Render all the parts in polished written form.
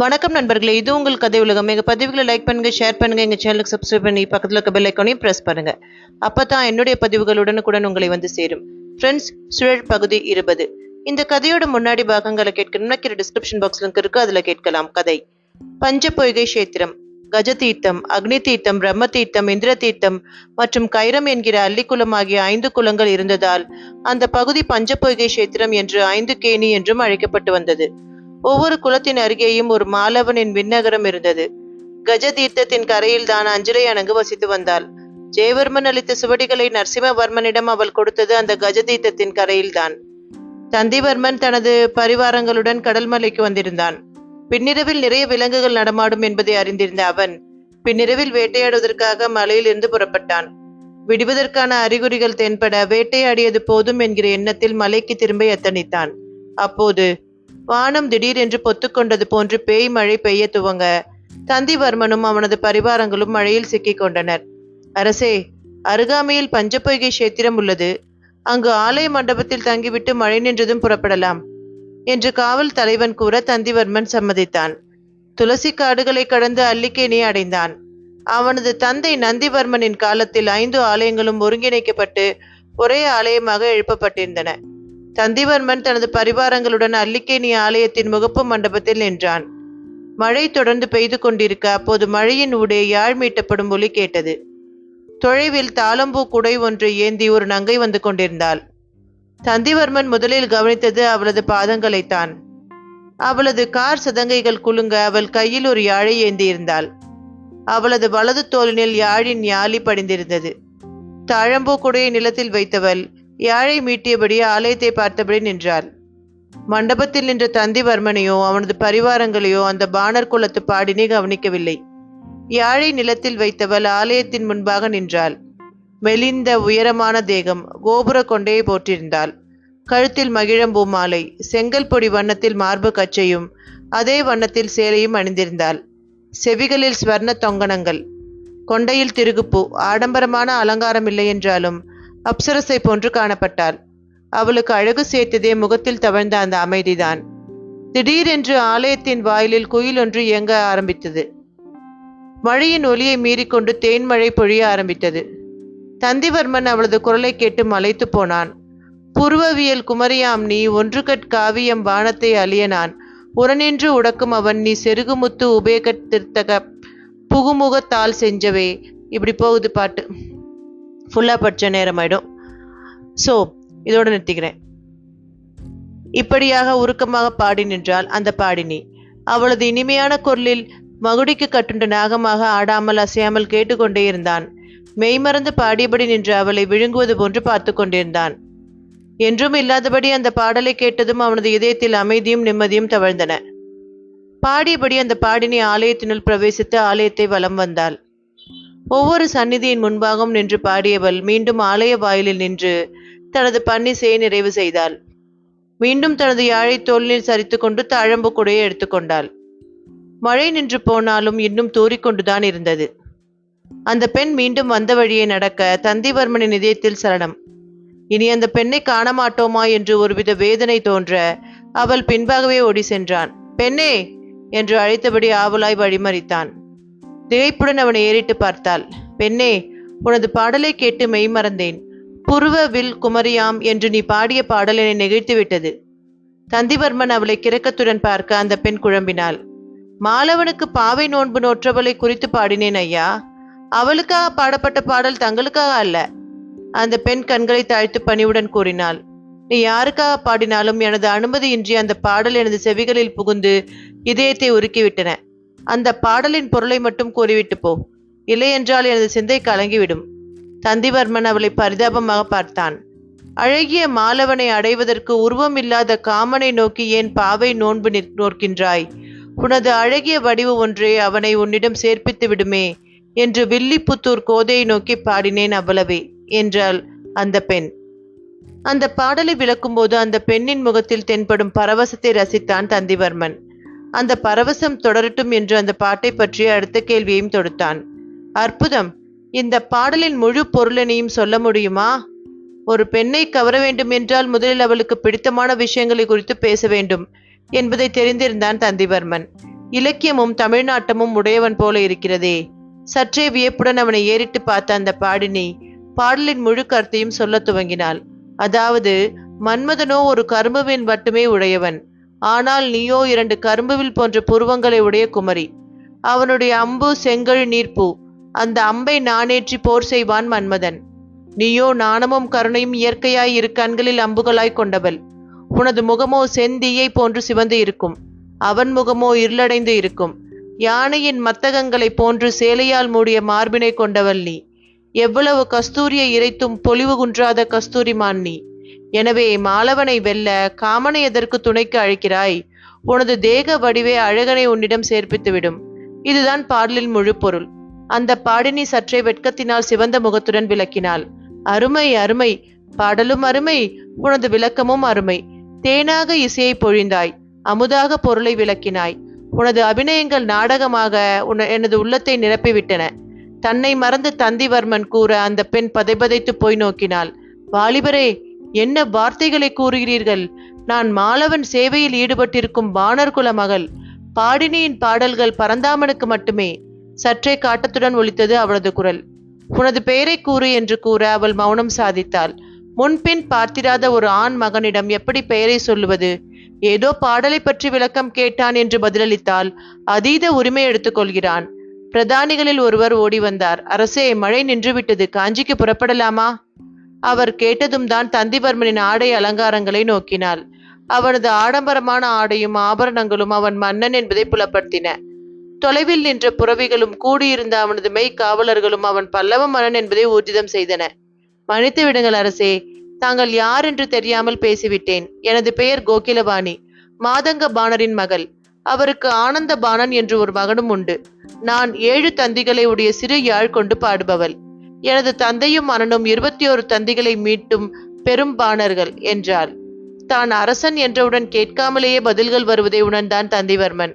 வணக்கம் நண்பர்களே, இது உங்கள் கதை உலகம். எங்கள் பதிவுகளை லைக் பண்ணுங்கள், ஷேர் பண்ணுங்கள், எங்கள் சேனலுக்கு சப்ஸ்கிரைப் பண்ணி பக்கத்தில் இருக்க பெல் ஐக்கானையும் ப்ரெஸ் பண்ணுங்கள். அப்போ தான் என்னுடைய பதிவுகள் உடனுக்குடன் உங்களை வந்து சேரும். ஃப்ரெண்ட்ஸ், சுழல் பகுதி 20. இந்த கதையோட முன்னாடி பாகங்களை கேட்கணும்னா டிஸ்கிரிப்ஷன் பாக்ஸ் லிங்க் இருக்குது, அதில் கேட்கலாம். கதை பஞ்சபொய்கை கஷேத்திரம். கஜ தீர்த்தம், அக்னி தீர்த்தம், பிரம்ம தீர்த்தம், இந்திர தீர்த்தம் மற்றும் கைரம் என்கிற அல்லிக்குளம் ஆகிய 5 குளங்கள் இருந்ததால் அந்த பகுதி பஞ்சபொய்கை கஷேத்திரம் என்று 5 கேணி என்றும் அழைக்கப்பட்டு வந்தது. ஒவ்வொரு குளத்தின் அருகேயும் ஒரு மாலவனின் விண்ணகரம் இருந்தது. கஜ தீர்த்தத்தின் கரையில் தான் அஞ்சலை அணங்கு வசித்து வந்தாள். ஜெயவர்மன் அளித்த சுவடிகளை நரசிம்மவர்மனிடம் அவள் கொடுத்தது அந்த கஜ தீர்த்தத்தின் கரையில்தான். தந்திவர்மன் தனது பரிவாரங்களுடன் கடல்மலைக்கு வந்திருந்தான். பின்னிரவில் நிறைய விலங்குகள் நடமாடும் என்பதை அறிந்திருந்த அவன் பின்னிரவில் வேட்டையாடுவதற்காக மலையிலிருந்து புறப்பட்டான். விடுவதற்கான அறிகுறிகள் தென்பட வேட்டையாடியது போதும் என்கிற எண்ணத்தில் மலைக்கு திரும்ப எத்தனித்தான். அப்போது வானம் திடீரென்று பொத்துக்கொண்டது போன்று பேய் மழை பெய்ய துவங்க தந்திவர்மனும் அவனது பரிவாரங்களும் மழையில் சிக்கிக் கொண்டனர். அரசே, அருகாமையில் பஞ்சபொய்கை கஷேத்திரம் உள்ளது. அங்கு ஆலய மண்டபத்தில் தங்கிவிட்டு மழை நின்றதும் புறப்படலாம் என்று காவல் தலைவன் கூற தந்திவர்மன் சம்மதித்தான். துளசி காடுகளை கடந்து அல்லிக்கேணியை அடைந்தான். அவனது தந்தை நந்திவர்மனின் காலத்தில் 5 ஆலயங்களும் ஒருங்கிணைக்கப்பட்டு ஒரே ஆலயமாக எழுப்பப்பட்டிருந்தன. தந்திவர்மன் தனது பரிவாரங்களுடன் அல்லிக்கேணி ஆலயத்தின் முகப்பு மண்டபத்தில் நின்றான். மழை தொடர்ந்து பெய்து கொண்டிருக்க அப்போது மழையின் ஊடே யாழ் மீட்டப்படும் ஒலி கேட்டது. தொலைவில் தாளம்பூ குடை ஒன்று ஏந்தி ஒரு நங்கை வந்து கொண்டிருந்தாள். தந்திவர்மன் முதலில் கவனித்தது அவளது பாதங்களைத்தான். அவளது கார் சதங்கைகள் குலுங்க அவள் கையில் ஒரு யாழை ஏந்தியிருந்தாள். அவளது வலது தோளினில் யாழின் யாழி படிந்திருந்தது. தாழம்பூ குடையை நிலத்தில் வைத்தவள் யாழை மீட்டியபடி ஆலயத்தை பார்த்தபடி நின்றாள். மண்டபத்தில் நின்ற தந்திவர்மனையோ அவனது பரிவாரங்களையோ அந்த பாணர் குலத்து பாடினி கவனிக்கவில்லை. யாழை நிலத்தில் வைத்தவள் ஆலயத்தின் முன்பாக நின்றாள். மெலிந்த உயரமான தேகம், கோபுர கொண்டையை போற்றிருந்தாள். கழுத்தில் மகிழம்பூ மாலை, செங்கல் பொடி வண்ணத்தில் மார்பு கச்சையும் அதே வண்ணத்தில் சேலையும் அணிந்திருந்தாள். செவிகளில் ஸ்வர்ண தொங்கணங்கள், கொண்டையில் திருகுப்பூ. ஆடம்பரமான அலங்காரம் இல்லை என்றாலும் அப்சரசை போன்று காணப்பட்டாள். அவளுக்கு அழகு சேர்த்ததே முகத்தில் தவழ்ந்த அந்த அமைதிதான். திடீரென்று ஆலயத்தின் வாயிலில் குயில் ஒன்று இயங்க ஆரம்பித்தது. மழையின் ஒலியை மீறிக்கொண்டு தேன்மழை பொழிய ஆரம்பித்தது. தந்திவர்மன் அவளது குரலை கேட்டு மலைத்து போனான். புருவவியல் குமரியாம் நீ, ஒன்றுகட் காவியம் வானத்தை அழியனான், உரனின்று உடக்கும் அவன் நீ, செருகுமுத்து உபேகத் திருத்தக புகுமுகத்தால் செஞ்சவே. இப்படி போகுது பாட்டு. ஃபுல்லாக படித்த நேரம் ஆயிடும். ஸோ இதோடு நிறுத்திக்கிறேன். இப்படியாக உருக்கமாக பாடி நின்றாள் அந்த பாடினி. அவளது இனிமையான குரலில் மகுடிக்கு கட்டுண்ட நாகமாக ஆடாமல் அசையாமல் கேட்டுக்கொண்டே இருந்தான். மெய்மறந்து பாடியபடி நின்று அவளை விழுங்குவது போன்று பார்த்து கொண்டிருந்தான். என்றும் இல்லாதபடி அந்த பாடலை கேட்டதும் அவனது இதயத்தில் அமைதியும் நிம்மதியும் தவழ்ந்தன. பாடியபடி அந்த பாடினி ஆலயத்தினுள் பிரவேசித்து ஆலயத்தை வலம் வந்தாள். ஒவ்வொரு சந்நிதியின் முன்பாகவும் நின்று பாடியவள் மீண்டும் ஆலய வாயிலில் நின்று தனது பன்னிசையை நிறைவு செய்தாள். மீண்டும் தனது யாழை தோளில் சரித்து கொண்டு தாழம்பு குடையை எடுத்துக்கொண்டாள். மழை நின்று போனாலும் இன்னும் தூறிக்கொண்டுதான் இருந்தது. அந்த பெண் மீண்டும் வந்த வழியை நடக்க தந்திவர்மனின் இதயத்தில் சலனம். இனி அந்த பெண்ணை காண மாட்டோமா என்று ஒருவித வேதனை தோன்ற அவள் பின்பாகவே ஓடி சென்றான். பெண்ணே என்று அழைத்தபடி ஆவலாய் வழிமறித்தான். திகைப்புடன் அவனை ஏறிட்டு பார்த்தாள். பெண்ணே, உனது பாடலை கேட்டு மெய் மறந்தேன். புருவ வில் குமரியாம் என்று நீ பாடிய பாடல் என்னை நெகிழ்த்து விட்டது. தந்திவர்மன் அவளை கிறக்கத்துடன் பார்க்க அந்த பெண் குழம்பினாள். மாலவனுக்கு பாவை நோன்பு நோற்றவளை குறித்து பாடினேன் ஐயா. அவளுக்காக பாடப்பட்ட பாடல் தங்களுக்காக அல்ல. அந்த பெண் கண்களை தாழ்த்து பணிவுடன் கூறினாள். நீ யாருக்காக பாடினாலும் எனது அனுமதியின்றி அந்த பாடல் எனது செவிகளில் புகுந்து இதயத்தை உருக்கிவிட்டன. அந்த பாடலின் பொருளை மட்டும் கூறிவிட்டு போ, இல்லையென்றால் எனது சிந்தை கலங்கிவிடும். தந்திவர்மன் அவளை பரிதாபமாக பார்த்தான். அழகிய மாலவனை அடைவதற்கு உருவம் இல்லாத காமனை நோக்கி ஏன் பாவை நோன்பு நோக்கின்றாய்? உனது அழகிய வடிவு ஒன்றே அவனை உன்னிடம் சேர்ப்பித்து விடுமே என்று வில்லிபுத்தூர் கோதையை நோக்கி பாடினேன், அவ்வளவே என்றாள் அந்த பெண். அந்த பாடலை விளக்கும்போது அந்த பெண்ணின் முகத்தில் தென்படும் பரவசத்தை ரசித்தான் தந்திவர்மன். அந்த பரவசம் தொடரட்டும் என்று அந்த பாட்டை பற்றிய அடுத்த கேள்வியையும் தொடுத்தான். அற்புதம்! இந்த பாடலின் முழு பொருளினையும் சொல்ல முடியுமா? ஒரு பெண்ணை கவர வேண்டும் என்றால் முதலில் அவளுக்கு பிடித்தமான விஷயங்களை குறித்து பேச வேண்டும் என்பதை தெரிந்திருந்தான் தந்திவர்மன். இலக்கியமும் தமிழ்நாட்டமும் உடையவன் போல இருக்கிறதே. சற்றே வியப்புடன் அவனை ஏறிட்டு பார்த்த அந்த பாடினி பாடலின் முழு கருத்தையும் சொல்ல துவங்கினாள். அதாவது, மன்மதனோ ஒரு கரும்புவின் மட்டுமே உடையவன், ஆனால் நீயோ 2 கரும்புவில் போன்ற புருவங்களை உடைய குமரி. அவனுடைய அம்பு செங்கழு நீர்ப்பூ. அந்த அம்பை நானேற்றி போர் செய்வான் மன்மதன். நீயோ நாணமும் கருணையும் இயற்கையாய் 2 கண்களில் அம்புகளாய் கொண்டவள். உனது முகமோ செந்தீயை போன்று சிவந்து இருக்கும், அவன் முகமோ இருளடைந்து இருக்கும். யானையின் மத்தகங்களைப் போன்று சேலையால் மூடிய மார்பினை கொண்டவள் நீ. எவ்வளவு கஸ்தூரியை இறைத்தும் பொலிவு குன்றாத கஸ்தூரிமான் நீ. எனவே மாலவனை வெல்ல காமனை எதற்கு துணைக்கு அழைக்கிறாய்? உனது தேக வடிவே அழகனை உன்னிடம் சேர்ப்பித்துவிடும். இதுதான் பாடலின் முழு பொருள். அந்த பாடினி சற்றே வெட்கத்தினால் சிவந்த முகத்துடன் விளக்கினாள். அருமை அருமை, பாடலும் அருமை, உனது விளக்கமும் அருமை. தேனாக இசையை பொழிந்தாய், அமுதாக பொருளை விளக்கினாய். உனது அபிநயங்கள் நாடகமாக எனது உள்ளத்தை நிரப்பிவிட்டன. தன்னை மறந்து தந்திவர்மன் கூற அந்த பெண் பதைபதைத்து போய் நோக்கினாள். வாலிபரே, என்ன வார்த்தைகளை கூறுகிறீர்கள்? நான் மாலவன் சேவையில் ஈடுபட்டிருக்கும் வானர் குல மகள். பாடினியின் பாடல்கள் பரந்தாமனுக்கு மட்டுமே. சற்றே காட்டத்துடன் ஒலித்தது அவளது குரல். உனது பெயரை கூறு என்று கூற அவள் மௌனம் சாதித்தாள். முன்பின் பார்த்திராத ஒரு ஆண் மகனிடம் எப்படி பெயரை சொல்லுவது? ஏதோ பாடலை பற்றி விளக்கம் கேட்டான் என்று பதிலளித்தால் அதீத உரிமை எடுத்துக்கொள்கிறான். பிரதானிகளில் ஒருவர் ஓடி வந்தார். அரசே, மழை நின்றுவிட்டது, காஞ்சிக்கு புறப்படலாமா? அவர் கேட்டதும் தான் தந்திவர்மனின் ஆடை அலங்காரங்களை நோக்கினாள். அவனது ஆடம்பரமான ஆடையும் ஆபரணங்களும் அவன் மன்னன் என்பதை புலப்படுத்தின. தொலைவில் நின்ற புறவிகளும் கூடியிருந்த அவனது மெய் காவலர்களும் அவன் பல்லவ மன்னன் என்பதை ஊர்ஜிதம் செய்தன. மன்னித்து விடுங்கள் அரசே, தாங்கள் யார் என்று தெரியாமல் பேசிவிட்டேன். எனது பெயர் கோகிலவாணி, மாதங்க பாணரின் மகள். அவருக்கு ஆனந்த பாணன் என்று ஒரு மகனும் உண்டு. நான் 7 தந்திகளை உடைய சிறு யாழ் கொண்டு பாடுபவள். எனது தந்தையும் மன்னனும் 21 தந்திகளை மீட்டும் பெரும் பாணர்கள் என்றாள். தான் அரசன் என்றவுடன் கேட்காமலேயே பதில்கள் வருவதை உணர்ந்தான் தந்திவர்மன்.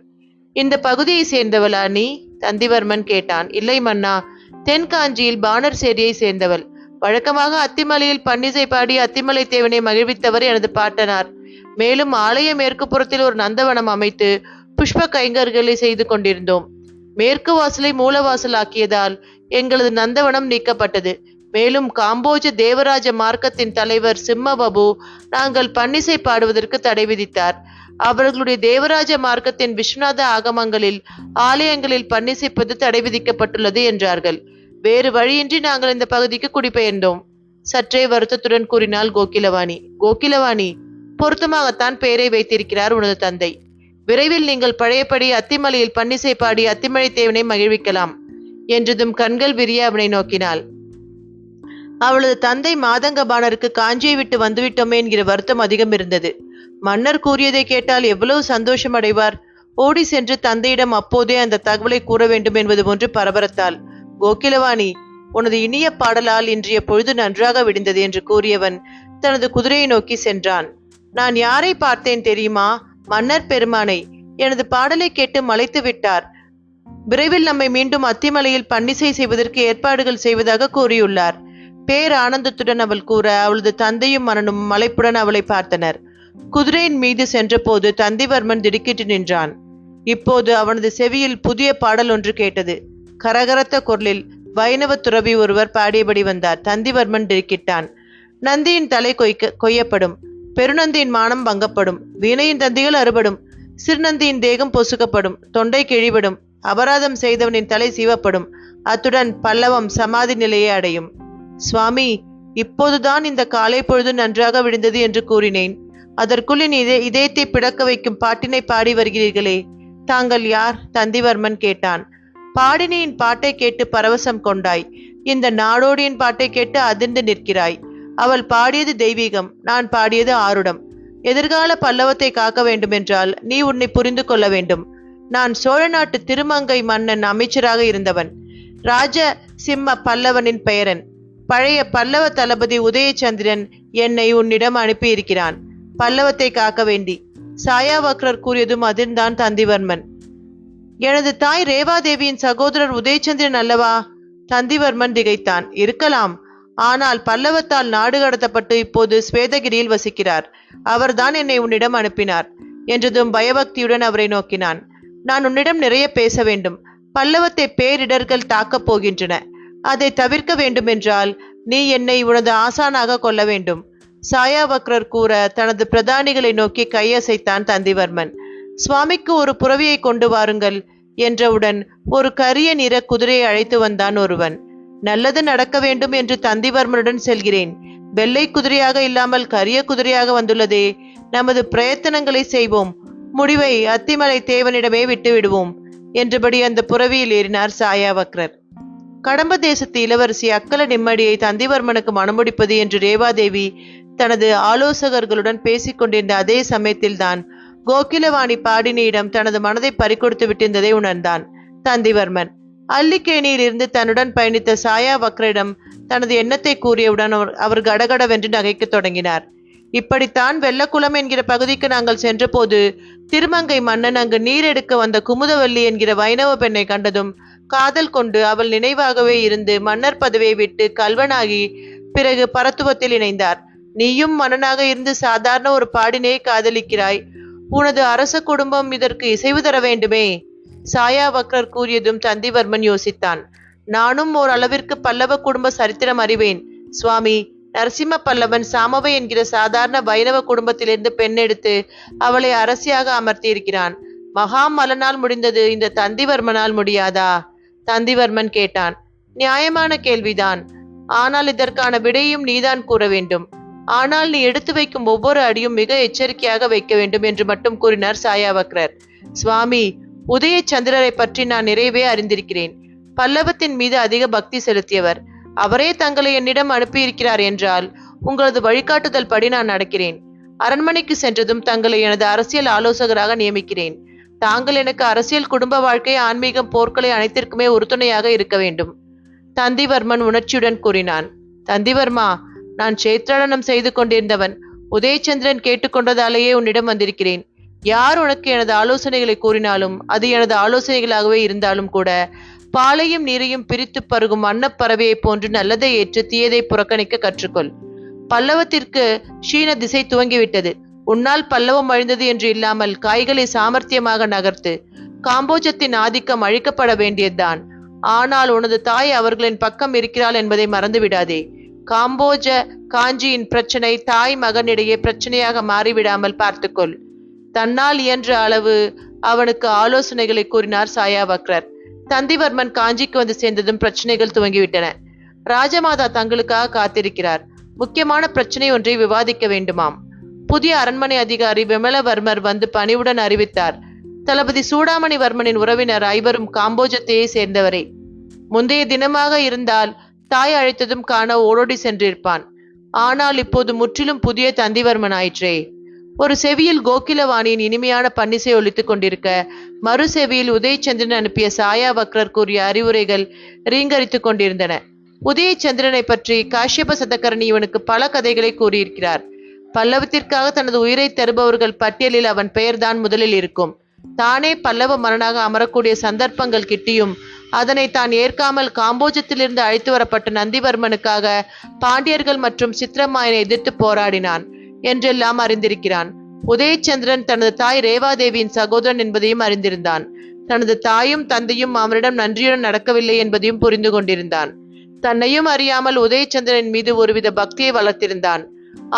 இந்த பகுதியை சேர்ந்தவளா நீ? தந்திவர்மன் கேட்டான். இல்லை மன்னா, தென்காஞ்சியில் பாணர் சேரியை சேர்ந்தவள். வழக்கமாக அத்திமலையில் பன்னிசை பாடி அத்திமலை தேவனை மகிழ்வித்தவர் எனது பாட்டனார். மேலும் ஆலய மேற்கு புறத்தில் ஒரு நந்தவனம் அமைத்து புஷ்ப கைங்கர்களை செய்து கொண்டிருந்தோம். மேற்கு வாசலை மூலவாசல் ஆக்கியதால் எங்களது நந்தவனம் நீக்கப்பட்டது. மேலும் காம்போஜ தேவராஜ மார்க்கத்தின் தலைவர் சிம்மபபு நாங்கள் பன்னிசை பாடுவதற்கு தடை விதித்தார். அவர்களுடைய தேவராஜ மார்க்கத்தின் விஸ்வநாத ஆகமங்களில் ஆலயங்களில் பன்னிசைப்பது தடை விதிக்கப்பட்டுள்ளது என்றார்கள். வேறு வழியின்றி நாங்கள் இந்த பகுதிக்கு குடிபெயர்ந்தோம். சற்றே வருத்தத்துடன் கூறினாள் கோகிலவாணி. கோகிலவாணி, பொருத்தமாகத்தான் பெயரை வைத்திருக்கிறார் உனது தந்தை. விரைவில் நீங்கள் பழையபடி அத்திமலையில் பன்னிசை பாடி அத்திமலை தேவனை மகிழ்விக்கலாம் என்றதும் கண்கள் விரிய அவனை நோக்கினாள். அவளது தந்தை மாதங்கபாணருக்கு காஞ்சியை விட்டு வந்துவிட்டோமே என்கிற வருத்தம் அதிகம் இருந்தது. மன்னர் கூறியதை கேட்டால் எவ்வளவு சந்தோஷம் அடைவார். ஓடி சென்று தந்தையிடம் அப்போதே அந்த தகவலை கூற வேண்டும் என்பது போன்று பரபரத்தாள். கோகிலவாணி, உனது இனிய பாடலால் இன்றைய பொழுது நன்றாக விடிந்தது என்று கூறியவன் தனது குதிரையை நோக்கி சென்றான். நான் யாரை பார்த்தேன் தெரியுமா? மன்னர் பெருமானை. எனது பாடலை கேட்டு மலைத்து விட்டார். விரைவில் நம்மை மீண்டும் அத்திமலையில் பன்னிசை செய்வதற்கு ஏற்பாடுகள் செய்வதாக கூறியுள்ளார். பேர் ஆனந்தத்துடன் அவள் கூற அவளது தந்தையும் மன்னனும் மலைப்புடன் அவளை பார்த்தனர். குதிரையின் மீது சென்றபோது தந்திவர்மன் திடுக்கிட்டு நின்றான். இப்போது அவனது செவியில் புதிய பாடல் ஒன்று கேட்டது. கரகரத்த குரலில் வைணவ துறவி ஒருவர் பாடியபடி வந்தார். தந்திவர்மன் திடுக்கிட்டான். நந்தியின் தலை கொய்யப்படும், பெருநந்தியின் மானம் பங்கப்படும், வீணையின் தந்திகள் அறுபடும், சிறுநந்தியின் தேகம் பொசுக்கப்படும், தொண்டை கிழிபடும், அபராதம் செய்தவனின் தலை சீவப்படும், அத்துடன் பல்லவம் சமாதி நிலையை அடையும். சுவாமி, இப்போதுதான் இந்த காலை பொழுது நன்றாக விழுந்தது என்று கூறினேன். அதற்குள் என் இதயத்தை பிடக்க வைக்கும் பாட்டினை பாடி வருகிறீர்களே, தாங்கள் யார்? தந்திவர்மன் கேட்டான். பாடினியின் பாட்டை கேட்டு பரவசம் கொண்டாய். இந்த நாடோடியின் பாட்டை கேட்டு அதிர்ந்து நிற்கிறாய். அவள் பாடியது தெய்வீகம், நான் பாடியது ஆருடம். எதிர்கால பல்லவத்தை காக்க வேண்டுமென்றால் நீ உன்னை புரிந்து கொள்ள வேண்டும். நான் சோழ நாட்டு திருமங்கை மன்னன் அமைச்சராக இருந்தவன். ராஜ சிம்ம பல்லவனின் பெயரன். பழைய பல்லவ தளபதி உதயச்சந்திரன் என்னை உன்னிடம் அனுப்பியிருக்கிறான், பல்லவத்தை காக்க வேண்டி. சாயாவக்ரர் கூறியதும் அதிர்ந்தான் தந்திவர்மன். எனது தாய் ரேவாதேவியின் சகோதரர் உதயச்சந்திரன் அல்லவா? தந்திவர்மன் திகைத்தான். இருக்கலாம். ஆனால் பல்லவத்தால் நாடு கடத்தப்பட்டு இப்போது ஸ்வேதகிரியில் வசிக்கிறார். அவர்தான் என்னை உன்னிடம் அனுப்பினார் என்றதும் பயபக்தியுடன் அவரை நோக்கினான். நான் உன்னிடம் நிறைய பேச வேண்டும். பல்லவத்தை பேரிடர்கள் தாக்கப் போகின்றன. அதை தவிர்க்க வேண்டுமென்றால் நீ என்னை உனது ஆசானாக கொள்ள வேண்டும். சாயாவக்ரர் கூற தனது பிரதானிகளை நோக்கி கையசைத்தான் தந்திவர்மன். சுவாமிக்கு ஒரு புறவியை கொண்டு வாருங்கள் என்றவுடன் ஒரு கரிய நிற குதிரையை அழைத்து வந்தான் ஒருவன். நல்லது நடக்க வேண்டும் என்று தந்திவர்மனுடன் செல்கிறேன். வெள்ளை குதிரையாக இல்லாமல் கரிய குதிரையாக வந்துள்ளதே. நமது பிரயத்தனங்களை செய்வோம். முடிவை அத்திமலை தேவனிடமே விட்டுவிடுவோம் என்றபடி அந்த புறவியில் ஏறினார் சாயாவக்ரர். கடம்ப தேசத்து இளவரசி அக்கல நிம்மடியை தந்திவர்மனுக்கு மணமுடிப்பது என்று ரேவாதேவி தனது ஆலோசகர்களுடன் பேசிக் கொண்டிருந்த அதே சமயத்தில்தான் கோகிலவாணி பாடினியிடம் தனது மனதை பறிகொடுத்து விட்டிருந்ததை உணர்ந்தான் தந்திவர்மன். அல்லிக்கேணியில் இருந்து தன்னுடன் பயணித்த சாயாவக்ரிடம் தனது எண்ணத்தை கூறியவுடன் அவர் கடகடவென்று நகைக்கத் தொடங்கினார். இப்படித்தான் வெள்ளக்குளம் என்கிற பகுதிக்கு நாங்கள் சென்றபோது திருமங்கை மன்னன் அங்கு நீர் எடுக்க வந்த குமுதவல்லி என்கிற வைணவ பெண்ணை கண்டதும் காதல் கொண்டு அவள் நினைவாகவே இருந்து மன்னர் பதவியை விட்டு கல்வனாகி பிறகு பரத்துவத்தில் இணைந்தார். நீயும் மன்னனாக இருந்து சாதாரண ஒரு பாடினையை காதலிக்கிறாய். உனது அரச குடும்பம் இதற்கு இசைவு தர வேண்டுமே. சாயாவக்ரர் கூறியதும் தந்திவர்மன் யோசித்தான். நானும் ஓரளவிற்கு பல்லவ குடும்ப சரித்திரம் அறிவேன் சுவாமி. நரசிம்ம பல்லவன் சாமவை என்கிற சாதாரண வைணவ குடும்பத்திலிருந்து பெண் எடுத்து அவளை அரசியாக அமர்த்தியிருக்கிறான். மகாமலனால் முடிந்தது, இந்த தந்திவர்மனால் முடியாதா? தந்திவர்மன் கேட்டான். நியாயமான கேள்விதான். ஆனால் இதற்கான விடையும் நீதான் கூற வேண்டும். ஆனால் நீ எடுத்து வைக்கும் ஒவ்வொரு அடியும் மிக எச்சரிக்கையாக வைக்க வேண்டும் என்று மட்டும் கூறினார் சாயாவக்ரர். சுவாமி, உதய சந்திரரை பற்றி நான் நிறையவே அறிந்திருக்கிறேன். பல்லவத்தின் மீது அதிக பக்தி செலுத்தியவர். அவரே தங்களை என்னிடம் அனுப்பியிருக்கிறார் என்றால் உங்களது வழிகாட்டுதல் படி நான் நடக்கிறேன். அரண்மனைக்கு சென்றதும் தங்களை எனது அரசியல் ஆலோசகராக நியமிக்கிறேன். தாங்கள் எனக்கு அரசியல், குடும்ப வாழ்க்கை, ஆன்மீகம், போர்க்களை அனைத்திற்குமே உறுதுணையாக இருக்க வேண்டும். தந்திவர்மன் உணர்ச்சியுடன் கூறினான். தந்திவர்மா, நான் சேத்ராடனம் செய்து கொண்டிருந்தவன். உதயச்சந்திரன் கேட்டுக்கொண்டதாலேயே உன்னிடம் வந்திருக்கிறேன். யார் உனக்கு எனது ஆலோசனைகளை கூறினாலும் அது எனது ஆலோசனைகளாகவே இருந்தாலும் கூட பாலையும் நீரையும் பிரித்து பருகும் அன்னப்பறவையை போன்று நல்லதை ஏற்று தீயதை புறக்கணிக்க கற்றுக்கொள். பல்லவத்திற்கு ஷீன திசை துவங்கிவிட்டது. உன்னால் பல்லவம் அழிந்தது என்று இல்லாமல் காய்களை சாமர்த்தியமாக நகர்த்து. காம்போஜத்தின் ஆதிக்கம் அழிக்கப்பட வேண்டியதுதான். ஆனால் உனது தாய் அவர்களின் பக்கம் இருக்கிறாள் என்பதை மறந்துவிடாதே. காம்போஜ காஞ்சியின் பிரச்சனை தாய் மகனிடையே பிரச்சனையாக மாறிவிடாமல் பார்த்துக்கொள். தன்னால் இயன்ற அளவு அவனுக்கு ஆலோசனைகளை கூறினார் சாயாவக்ரர். தந்திவர்மன் காஞ்சிக்கு வந்து சேர்ந்ததும் பிரச்சனைகள் துவங்கிவிட்டன. ராஜமாதா தங்களுக்காக காத்திருக்கிறார். முக்கியமான பிரச்சனை ஒன்றை விவாதிக்க வேண்டுமாம். புதிய அரண்மனை அதிகாரி விமலவர்மர் வந்து பணிவுடன் அறிவித்தார். தளபதி சூடாமணிவர்மனின் உறவினர் ஐவரும் காம்போஜத்தையே சேர்ந்தவரே. முந்தைய தினமாக இருந்தால் தாய் அழைத்ததும் காண ஓடோடி சென்றிருப்பான். ஆனால் இப்போது முற்றிலும் புதிய தந்திவர்மன் ஆயிற்றே. ஒரு செவியில் கோகிலவாணியின் இனிமையான பன்னிசை ஒலித்துக் கொண்டிருக்க, மறு செவியில் உதயச்சந்திரன் அனுப்பிய சாயாவக்ரர் கூறிய அறிவுரைகள் ரீங்கரித்துக் கொண்டிருந்தன. உதயச்சந்திரனை பற்றி காஷ்யப சதகர்ணி இவனுக்கு பல கதைகளை கூறியிருக்கிறார். பல்லவத்திற்காக தனது உயிரை தருபவர்கள் பட்டியலில் அவன் பெயர்தான் முதலில் இருக்கும். தானே பல்லவ மன்னனாக அமரக்கூடிய சந்தர்ப்பங்கள் கிட்டியும் அதனை தான் ஏற்காமல் காம்போஜத்திலிருந்து அழைத்து வரப்பட்ட நந்திவர்மனுக்காக பாண்டியர்கள் மற்றும் சித்திரமாயனை எதிர்த்து போராடினான் என்றெல்லாம் அறிந்திருக்கிறான். உதயச்சந்திரன் தனது தாய் ரேவாதேவியின் சகோதரன் என்பதையும் அறிந்திருந்தான். தனது தாயும் தந்தையும் அவனிடம் நன்றியுடன் நடக்கவில்லை என்பதையும் புரிந்து கொண்டிருந்தான். தன்னையும் அறியாமல் உதயச்சந்திரன் மீது ஒருவித பக்தியை வளர்த்திருந்தான்.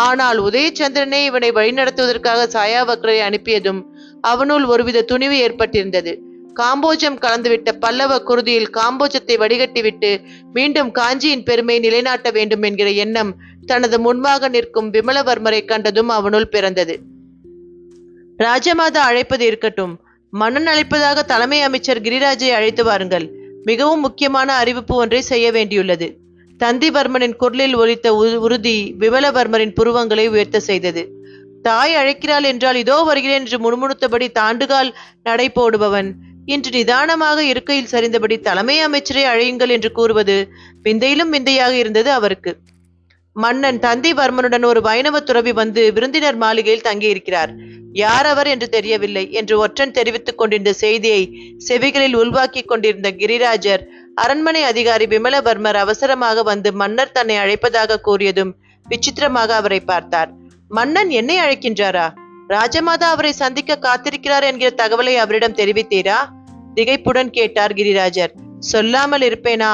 ஆனால் உதயச்சந்திரனே இவனை வழிநடத்துவதற்காக சாயாவக்ரரை அனுப்பியதும் அவனுள் ஒருவித துணிவு ஏற்பட்டிருந்தது. காம்போஜம் கலந்துவிட்ட பல்லவ குருதியில் காம்போஜத்தை வடிகட்டிவிட்டு மீண்டும் காஞ்சியின் பெருமை நிலைநாட்ட வேண்டும் என்கிற எண்ணம் தனது முன்பாக நிற்கும் விமலவர்மரை கண்டதும் அவனுள் பிறந்தது. ராஜமாதா அழைப்பது இருக்கட்டும், மன்னன் அழைப்பதாக தலைமை அமைச்சர் கிரிராஜை அழைத்து வாருங்கள். மிகவும் முக்கியமான அறிவிப்பு ஒன்றை செய்ய வேண்டியுள்ளது. தந்திவர்மனின் குரலில் ஒலித்த உறுதி விமலவர்மரின் புருவங்களை உயர்த்த செய்தது. தாய் அழைக்கிறாள் என்றால் இதோ வருகிறேன் என்று முணுமுணுத்தபடி தாண்டுகால் நடை போடுபவன் இன்று நிதானமாக இருக்கையில் சரிந்தபடி தலைமை அமைச்சரை அழையுங்கள் என்று கூறுவது விந்தையிலும் விந்தையாக இருந்தது அவருக்கு. மன்னன் தந்திவர்மனுடன் ஒரு வைணவ துறவி வந்து விருந்தினர் மாளிகையில் தங்கியிருக்கிறார். யார் அவர் என்று தெரியவில்லை என்று ஒற்றன் தெரிவித்துக் கொண்டிருந்த செய்தியை செவிகளில் உள்வாக்கி கொண்டிருந்த கிரிராஜர் அரண்மனை அதிகாரி விமலவர்மர் அவசரமாக வந்து மன்னர் தன்னை அழைப்பதாக கூறியதும் விசித்திரமாக அவரை பார்த்தார். மன்னன் என்னை அழைக்கின்றாரா? ராஜமாதா அவரை சந்திக்க காத்திருக்கிறார் என்கிற தகவலை அவரிடம் தெரிவித்தீரா? திகைப்புடன் கேட்டார் கிரிராஜர். சொல்லாமல் இருப்பேனா?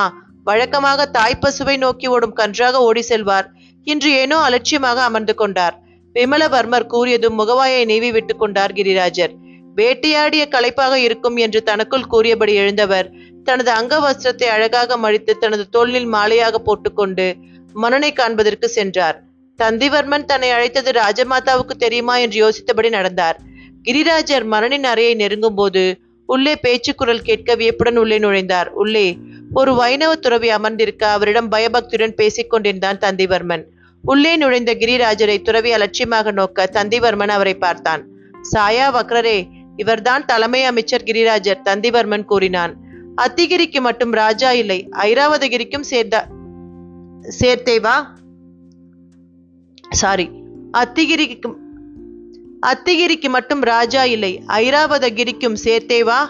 வழக்கமாக தாய்ப்பசுவை நோக்கி ஓடும் கன்றாக ஓடி செல்வார். இன்று ஏனோ அலட்சியமாக அமர்ந்து கொண்டார். விமலவர்மர் கூறியதும் முகவாயை நீவி விட்டு கொண்டார் கிரிராஜர். வேட்டையாடிய களைப்பாக இருக்கும் என்று தனக்குள் கூறியபடி எழுந்தவர் தனது அங்க வஸ்திரத்தை அழகாக மடித்து தனது தோளில் மாலையாக போட்டுக்கொண்டு மன்னனை காண்பதற்கு சென்றார். தந்திவர்மன் தன்னை அழைத்தது ராஜமாதாவுக்கு தெரியுமா என்று யோசித்தபடி நடந்தார். கிரிராஜர் மன்னனின் அறையை நெருங்கும் போது உள்ளே பேச்சு குரல் கேட்க வியப்புடன் உள்ளே நுழைந்தார். உள்ளே ஒரு வைணவ துறவி அமர்ந்திருக்க அவரிடம் பயபக்தியுடன் பேசிக் கொண்டிருந்தான் தந்திவர்மன். உள்ளே நுழைந்த கிரிராஜரை துறவி அலட்சியமாக நோக்க தந்திவர்மன் அவரை பார்த்தான். சாயா வக்ரரே, இவர்தான் தலைமை அமைச்சர் கிரிராஜர், தந்திவர்மன் கூறினான். அத்திகிரிக்கு மட்டும் ராஜா இல்லை, ஐராவதகிரிக்கும் சேர்த்தேவா? சாரி, அத்திகிரிக்கு மட்டும் ராஜா இல்லை, ஐராவதகிரிக்கும் சேர்த்தேவா?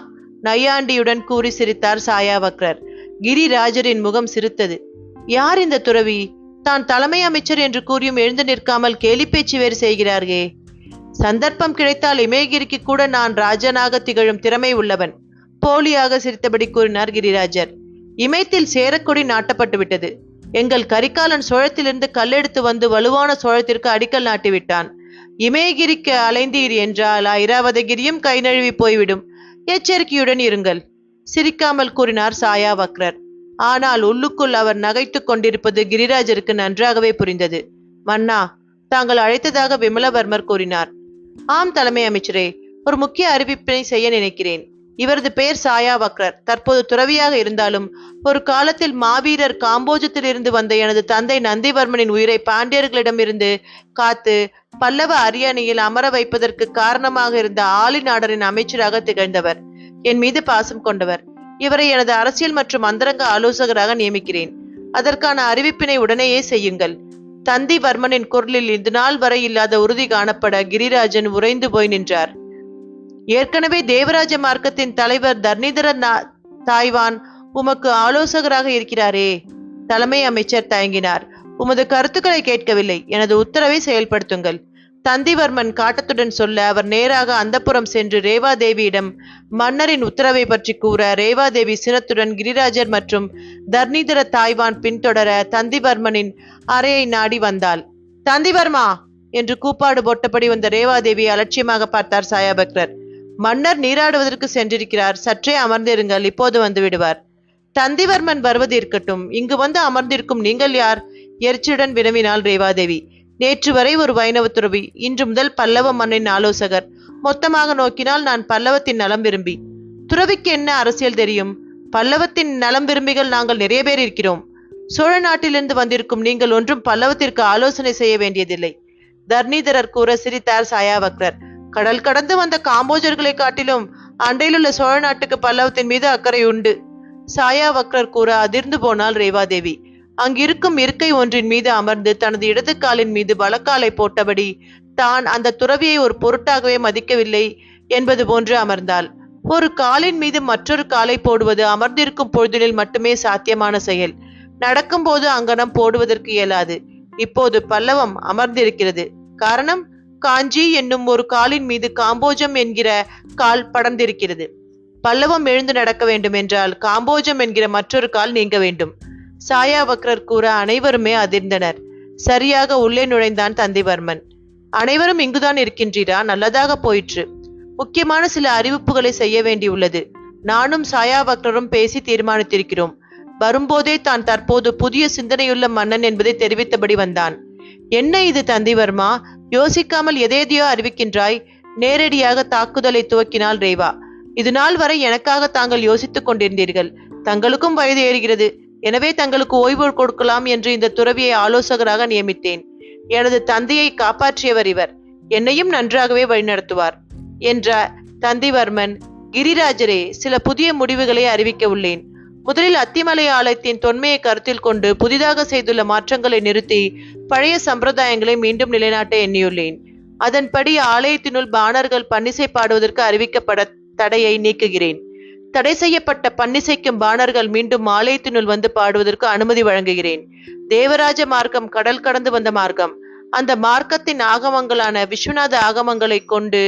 நையாண்டியுடன் கூறி சிரித்தார் சாயாவக்ரர். கிரிராஜரின் முகம் சிரித்தது. யார் இந்த துறவி? தான் தலைமை அமைச்சர் என்று கூறியும் எழுந்து நிற்காமல் கேலி பேச்சு வேறு செய்கிறார்களே. சந்தர்ப்பம் கிடைத்தால் இமயகிரிக்கு கூட நான் ராஜனாக திகழும் திறமை உள்ளவன், போலியாக சிரித்தபடி கூறினார் கிரிராஜர். இமயத்தில் சேரக்கொடி நாட்டப்பட்டு விட்டது. எங்கள் கரிகாலன் சோழத்திலிருந்து கல்லெடுத்து வந்து வலுவான சோழத்திற்கு அடிக்கல் நாட்டிவிட்டான். இமயகிரிக்கு அலைந்தீர் என்றால் ஐராவதகிரியும் கை நழுவி போய்விடும். எச்சரிக்கையுடன் இருங்கள், சிரிக்காமல் கூறினார் சாயாவக்ரர். ஆனால் உள்ளுக்குள் அவர் நகைத்து கொண்டிருப்பது கிரிராஜருக்கு நன்றாகவே புரிந்தது. மன்னா, தாங்கள் அழைத்ததாக விமலவர்மர் கூறினார். ஆம் தலைமை அமைச்சரே, ஒரு முக்கிய அறிவிப்பினை செய்ய நினைக்கிறேன். இவரது பெயர் சாயாவக்ரர். தற்போது துறவியாக இருந்தாலும் ஒரு காலத்தில் மாவீரர் காம்போஜத்தில் இருந்து வந்த எனது தந்தை நந்திவர்மனின் உயிரை பாண்டியர்களிடமிருந்து காத்து பல்லவ அரியணையில் அமர வைப்பதற்கு காரணமாக இருந்த ஆலி நாடரின் அமைச்சராக திகழ்ந்தவர். என் மீது பாசம் கொண்டவர். இவரை எனது அரசியல் மற்றும் அந்தரங்க ஆலோசகராக நியமிக்கிறேன். அதற்கான அறிவிப்பினை உடனேயே செய்யுங்கள். தந்திவர்மனின் குரலில் இது நாள் வரை இல்லாத உறுதி காணப்பட கிரிராஜன் உறைந்து போய் நின்றார். ஏற்கனவே தேவராஜ மார்க்கத்தின் தலைவர் தர்ணிதர தாய்வான் உமக்கு ஆலோசகராக இருக்கிறாரே. தலைமை அமைச்சர் தயங்கினார். உமது கருத்துக்களை கேட்கவில்லை, எனது உத்தரவை செயல்படுத்துங்கள். தந்திவர்மன் காட்டத்துடன் சொல்ல அவர் நேராக அந்தப்புறம் சென்று ரேவாதேவியிடம் மன்னரின் உத்தரவை பற்றி கூற, ரேவாதேவி சினத்துடன் கிரிராஜர் மற்றும் தர்ணிதர தாய்வான் பின்தொடர தந்திவர்மனின் அறையை நாடி வந்தாள். தந்திவர்மா என்று கூப்பாடு போட்டபடி வந்த ரேவாதேவி அலட்சியமாக பார்த்தார் சாயாபக்ரர். மன்னர் நீராடுவதற்கு சென்றிருக்கிறார், சற்றே அமர்ந்திருங்கள், இப்போது வந்து விடுவார். தந்திவர்மன் வருவது இருக்கட்டும், இங்கு வந்து அமர்ந்திருக்கும் நீங்கள் யார்? எரிச்சலுடன் வினவினாள் ரேவாதேவி. நேற்று வரை ஒரு வைணவ துறவி, இன்று முதல் பல்லவ மன்னின் ஆலோசகர். மொத்தமாக நோக்கினால் நான் பல்லவத்தின் நலம் விரும்பி. துறவிக்கு என்ன அரசியல் தெரியும்? பல்லவத்தின் நலம் விரும்பிகள் நாங்கள் நிறைய பேர் இருக்கிறோம். சோழ நாட்டிலிருந்து வந்திருக்கும் நீங்கள் ஒன்றும் பல்லவத்திற்கு ஆலோசனை செய்ய வேண்டியதில்லை. தர்ணிதரர் கூற சிரித்தார் சாயாவக்ரர். கடல் கடந்து வந்த காம்போஜர்களை காட்டிலும் அண்டையிலுள்ள சோழ நாட்டுக்கு பல்லவத்தின் மீது அக்கறை உண்டு. சாயாவக்ரர் கூற அதிர்ந்து போனாள் ரேவாதேவி. அங்கிருக்கும் இருக்கை ஒன்றின் மீது அமர்ந்து தனது இடது காலின் மீது வலக்காலை போட்டபடி தான் அந்த துறவியை ஒரு பொருட்டாகவே மதிக்கவில்லை என்பது போன்று அமர்ந்தாள். ஒரு காலின் மீது மற்றொரு காலை போடுவது அமர்ந்திருக்கும் பொழுதில் மட்டுமே சாத்தியமான செயல். நடக்கும் போது அங்கனம் போடுவதற்கு இயலாது. இப்போது பல்லவம் அமர்ந்திருக்கிறது. காரணம், காஞ்சி என்னும் ஒரு காலின் மீது காம்போஜம் என்கிற கால் படர்ந்திருக்கிறது. பல்லவம் எழுந்து நடக்க வேண்டும் என்றால் காம்போஜம் என்கிற மற்றொரு கால் நீங்க வேண்டும். சாயாவக்ரர் கூற அனைவருமே அதிர்ந்தனர். சரியாக உள்ளே நுழைந்தான் தந்திவர்மன். அனைவரும் இங்குதான் இருக்கின்றீரா? நல்லதாக போயிற்று. முக்கியமான சில அறிவிப்புகளை செய்ய வேண்டியுள்ளது. நானும் சாயாவக்ரரும் பேசி தீர்மானித்திருக்கிறோம். வரும்போதே தான் தற்போது புதிய சிந்தனையுள்ள மன்னன் என்பதை தெரிவித்தபடி வந்தான். என்ன இது தந்திவர்மா? யோசிக்காமல் எதையோ அறிவிக்கின்றாய். நேரடியாக தாக்குதலை துவக்கினாள் ரேவா. இது நாள் வரை எனக்காக தாங்கள் யோசித்துக் கொண்டிருந்தீர்கள். தங்களுக்கும் வயது ஏறுகிறது. எனவே தங்களுக்கு ஓய்வு கொடுக்கலாம் என்று இந்த துறவியை ஆலோசகராக நியமித்தேன். எனது தந்தையை காப்பாற்றியவர் இவர். என்னையும் நன்றாகவே வழிநடத்துவார் என்ற தந்திவர்மன், கிரிராஜரே, சில புதிய முடிவுகளை அறிவிக்க உள்ளேன். முதலில் அத்திமலை ஆலயத்தின் தொன்மையை கருத்தில் கொண்டு புதிதாக செய்துள்ள மாற்றங்களை நிறுத்தி பழைய சம்பிரதாயங்களை மீண்டும் நிலைநாட்ட எண்ணியுள்ளேன். அதன்படி ஆலயத்தினுள் பாணர்கள் பன்னிசை பாடுவதற்கு அறிவிக்கப்பட தடையை நீக்குகிறேன். தடை செய்யப்பட்ட பன்னிசைக்கும் பாணர்கள் மீண்டும் ஆலயத்தினுள் வந்து பாடுவதற்கு அனுமதி வழங்குகிறேன். தேவராஜ மார்க்கம் கடல் கடந்து வந்த மார்க்கம். அந்த மார்க்கத்தின் ஆகமங்களான விஸ்வநாத ஆகமங்களை கொண்டு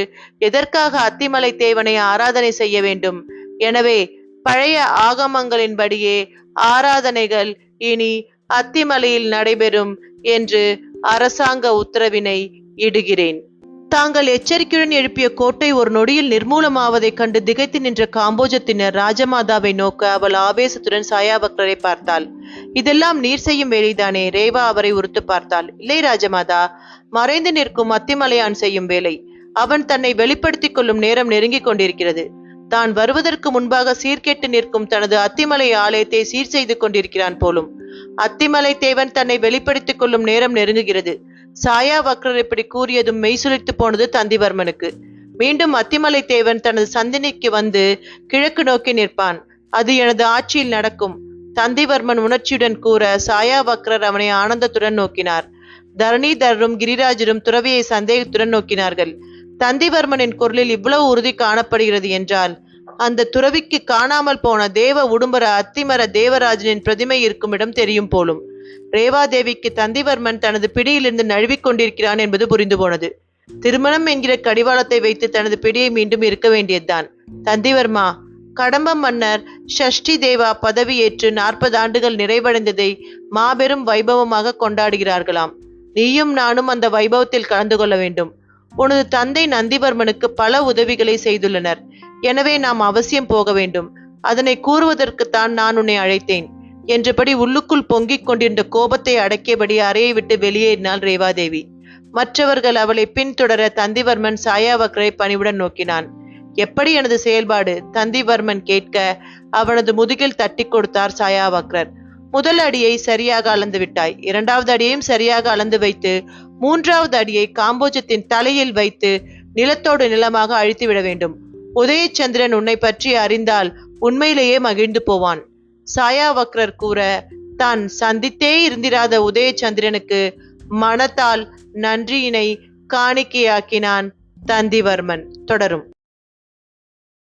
எதற்காக அத்திமலை தேவனை ஆராதனை செய்ய வேண்டும்? எனவே பழைய ஆகமங்களின்படியே ஆராதனைகள் இனி அத்திமலையில் நடைபெறும் என்று அரசாங்க உத்தரவினை இடுகிறேன். தாங்கள் எச்சரிக்கையுடன் எழுப்பிய கோட்டை ஒரு நொடியில் நிர்மூலமாவதைக் கண்டு திகைத்து நின்ற காம்போஜத்தினர் ராஜமாதாவை நோக்க அவள் ஆவேசத்துடன் சாயாவக்ரரை பார்த்தாள். இதெல்லாம் நீர் செய்யும் வேலைதானே? ரேவா அவரை உறுத்து பார்த்தாள். இல்லை ராஜமாதா, மறைந்து நிற்கும் அத்திமலையான் செய்யும் வேலை. அவன் தன்னை வெளிப்படுத்திக் கொள்ளும் நேரம் நெருங்கிக் கொண்டிருக்கிறது. தான் வருவதற்கு முன்பாக சீர்கெட்டு நிற்கும் தனது அத்திமலை ஆலயத்தை சீர் செய்து கொண்டிருக்கிறான் போலும். அத்திமலை தேவன் தன்னை வெளிப்படுத்திக் கொள்ளும் நேரம் நெருங்குகிறது. சாயாவக்ரர் இப்படி கூறியதும் மெய்சுளித்து போனது தந்திவர்மனுக்கு. மீண்டும் அத்திமலை தேவன் தனது சந்தினிக்கு வந்து கிழக்கு நோக்கி நிற்பான். அது எனது ஆட்சியில் நடக்கும். தந்திவர்மன் உணர்ச்சியுடன் கூற சாயாவக்ரர் அவனை ஆனந்தத்துடன் நோக்கினார். தரணிதரரும் கிரிராஜரும் துறவியை சந்தேகத்துடன் நோக்கினார்கள். தந்திவர்மனின் குரலில் இவ்வளவு உறுதி காணப்படுகிறது என்றால் அந்த துறவிக்கு காணாமல் போன தேவ உடும்பர அத்திமர தேவராஜனின் பிரதிமை இருக்கும் இடம் தெரியும் போலும். ரேவாதேவிக்கு தந்திவர்மன் தனது பிடியிலிருந்து நழுவிக் கொண்டிருக்கிறான் என்பது புரிந்து போனது. திருமணம் என்கிற கடிவாளத்தை வைத்து தனது பிடியை மீண்டும் இருக்க வேண்டியதுதான். தந்திவர்மா, கடம்ப மன்னர் ஷஷ்டி தேவா பதவியேற்று 40 ஆண்டுகள் நிறைவடைந்ததை மாபெரும் வைபவமாக கொண்டாடுகிறார்களாம். நீயும் நானும் அந்த வைபவத்தில் கலந்து கொள்ள வேண்டும். உனது தந்தை நந்திவர்மனுக்கு பல உதவிகளை செய்துள்ளனர். எனவே நாம் அவசியம் போக வேண்டும். அதனை கூறுவதற்குத்தான் நான் உன்னை அழைத்தேன் என்றபடி உள்ளுக்குள் பொங்கிக் கொண்டிருந்த கோபத்தை அடக்கியபடி அறையை விட்டு வெளியேறினாள் ரேவாதேவி. மற்றவர்கள் அவளை பின்தொடர தந்திவர்மன் சாயாவக்ரரை பணிவுடன் நோக்கினான். எப்படி எனது செயல்பாடு? தந்திவர்மன் கேட்க அவனது முதுகில் தட்டி கொடுத்தார் சாயாவக்ரர். முதல் அடியை சரியாக அளந்து விட்டாய். 2வது அடியையும் சரியாக அளந்து வைத்து 3வது அடியை காம்போஜத்தின் தலையில் வைத்து நிலத்தோடு நிலமாக அழித்து விட வேண்டும். உதயச்சந்திரன் உன்னை பற்றி அறிந்தால் உண்மையிலேயே மகிழ்ந்து போவான். சாயாவக்ரர் கூற தான் சந்தித்தே இருந்திராத உதயச்சந்திரனுக்கு மனத்தால் நன்றியினை காணிக்கையாக்கினான் தந்திவர்மன். தொடரும்.